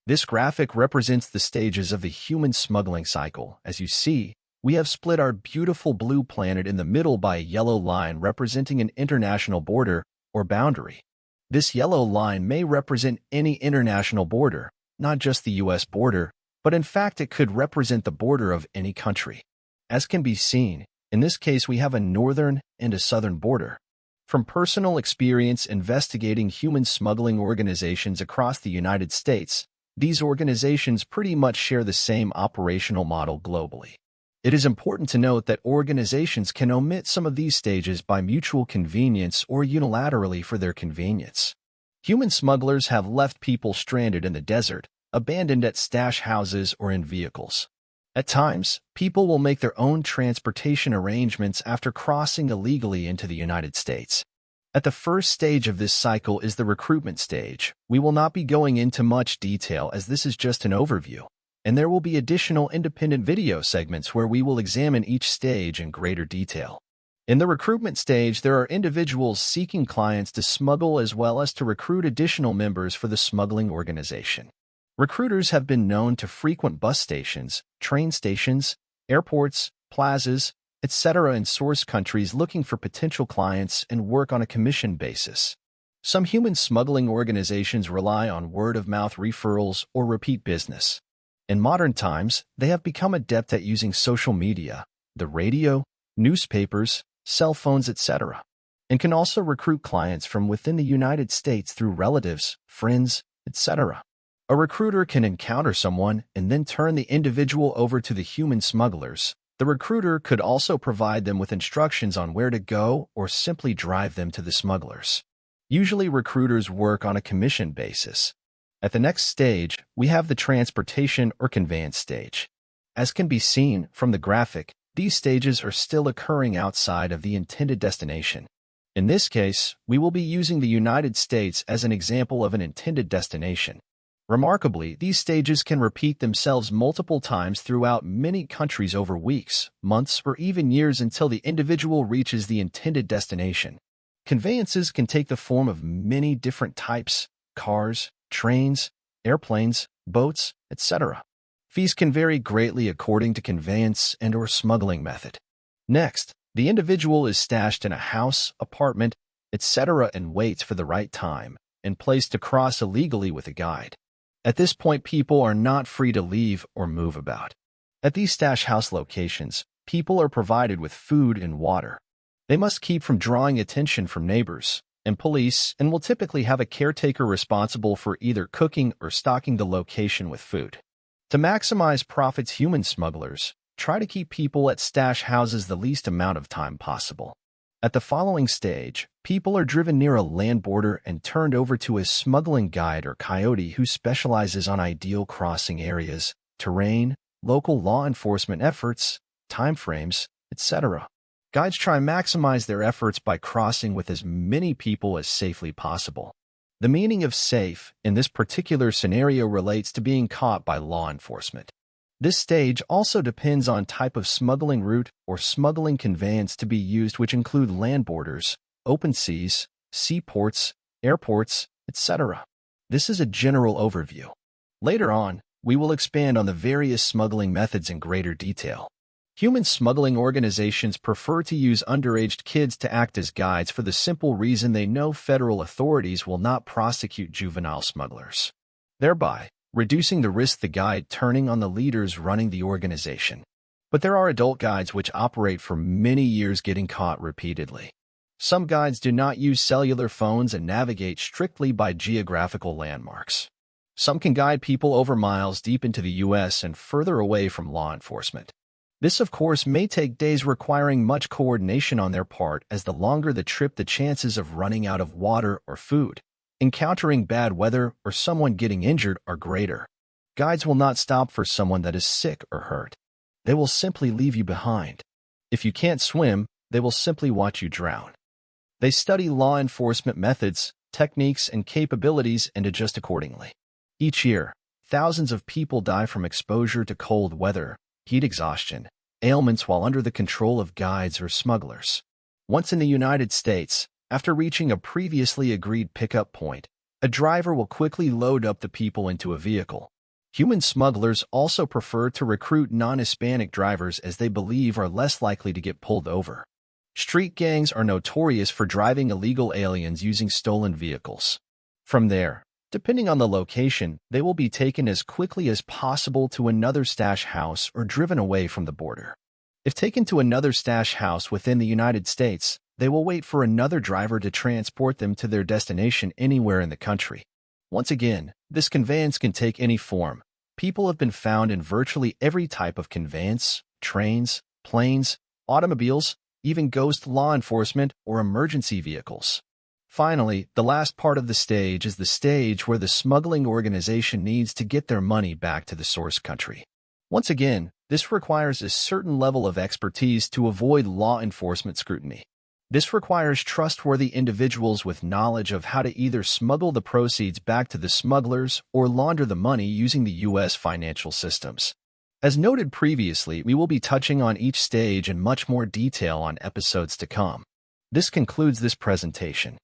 This graphic represents the stages of the human smuggling cycle. As you see, we have split our beautiful blue planet in the middle by a yellow line representing an international border or boundary. This yellow line may represent any international border, not just the U.S. border, but in fact it could represent the border of any country. As can be seen, in this case we have a northern and a southern border. From personal experience investigating human smuggling organizations across the United States, these organizations pretty much share the same operational model globally. It is important to note that organizations can omit some of these stages by mutual convenience or unilaterally for their convenience. Human smugglers have left people stranded in the desert, abandoned at stash houses or in vehicles. At times, people will make their own transportation arrangements after crossing illegally into the United States. At the first stage of this cycle is the recruitment stage. We will not be going into much detail as this is just an overview, and there will be additional independent video segments where we will examine each stage in greater detail. In the recruitment stage, there are individuals seeking clients to smuggle as well as to recruit additional members for the smuggling organization. Recruiters have been known to frequent bus stations, train stations, airports, plazas, etc. in source countries looking for potential clients and work on a commission basis. Some human smuggling organizations rely on word-of-mouth referrals or repeat business. In modern times, they have become adept at using social media, the radio, newspapers, cell phones, etc., and can also recruit clients from within the United States through relatives, friends, etc. A recruiter can encounter someone and then turn the individual over to the human smugglers. The recruiter could also provide them with instructions on where to go or simply drive them to the smugglers. Usually, recruiters work on a commission basis. At the next stage, we have the transportation or conveyance stage. As can be seen from the graphic, these stages are still occurring outside of the intended destination. In this case, we will be using the United States as an example of an intended destination. Remarkably, these stages can repeat themselves multiple times throughout many countries over weeks, months, or even years until the individual reaches the intended destination. Conveyances can take the form of many different types: cars, trains, airplanes, boats, etc. Fees can vary greatly according to conveyance and/or smuggling method. Next, the individual is stashed in a house, apartment, etc. and waits for the right time and place to cross illegally with a guide. At this point, people are not free to leave or move about. At these stash house locations, people are provided with food and water. They must keep from drawing attention from neighbors and police and will typically have a caretaker responsible for either cooking or stocking the location with food. To maximize profits, human smugglers try to keep people at stash houses the least amount of time possible. At the following stage, people are driven near a land border and turned over to a smuggling guide or coyote who specializes on ideal crossing areas, terrain, local law enforcement efforts, timeframes, etc. Guides try to maximize their efforts by crossing with as many people as safely possible. The meaning of safe in this particular scenario relates to being caught by law enforcement. This stage also depends on type of smuggling route or smuggling conveyance to be used, which include land borders, open seas, seaports, airports, etc. This is a general overview. Later on, we will expand on the various smuggling methods in greater detail. Human smuggling organizations prefer to use underage kids to act as guides for the simple reason they know federal authorities will not prosecute juvenile smugglers, thereby reducing the risk the guide turning on the leaders running the organization. But there are adult guides which operate for many years, getting caught repeatedly. Some guides do not use cellular phones and navigate strictly by geographical landmarks. Some can guide people over miles deep into the U.S. and further away from law enforcement. This, of course, may take days, requiring much coordination on their part, as the longer the trip, the chances of running out of water or food, encountering bad weather, or someone getting injured are greater. Guides will not stop for someone that is sick or hurt. They will simply leave you behind. If you can't swim, they will simply watch you drown. They study law enforcement methods, techniques, and capabilities and adjust accordingly. Each year, thousands of people die from exposure to cold weather, heat exhaustion, ailments while under the control of guides or smugglers. Once in the United States, after reaching a previously agreed pickup point, A driver will quickly load up the people into a vehicle. Human smugglers also prefer to recruit non-Hispanic drivers as they believe are less likely to get pulled over. Street gangs are notorious for driving illegal aliens using stolen vehicles. From there, depending on the location, they will be taken as quickly as possible to another stash house or driven away from the border. If taken to another stash house within the United States, they will wait for another driver to transport them to their destination anywhere in the country. Once again, this conveyance can take any form. People have been found in virtually every type of conveyance: trains, planes, automobiles, even ghost law enforcement or emergency vehicles. Finally, the last part of the stage is the stage where the smuggling organization needs to get their money back to the source country. Once again, this requires a certain level of expertise to avoid law enforcement scrutiny. This requires trustworthy individuals with knowledge of how to either smuggle the proceeds back to the smugglers or launder the money using the U.S. financial systems. As noted previously, we will be touching on each stage in much more detail on episodes to come. This concludes this presentation.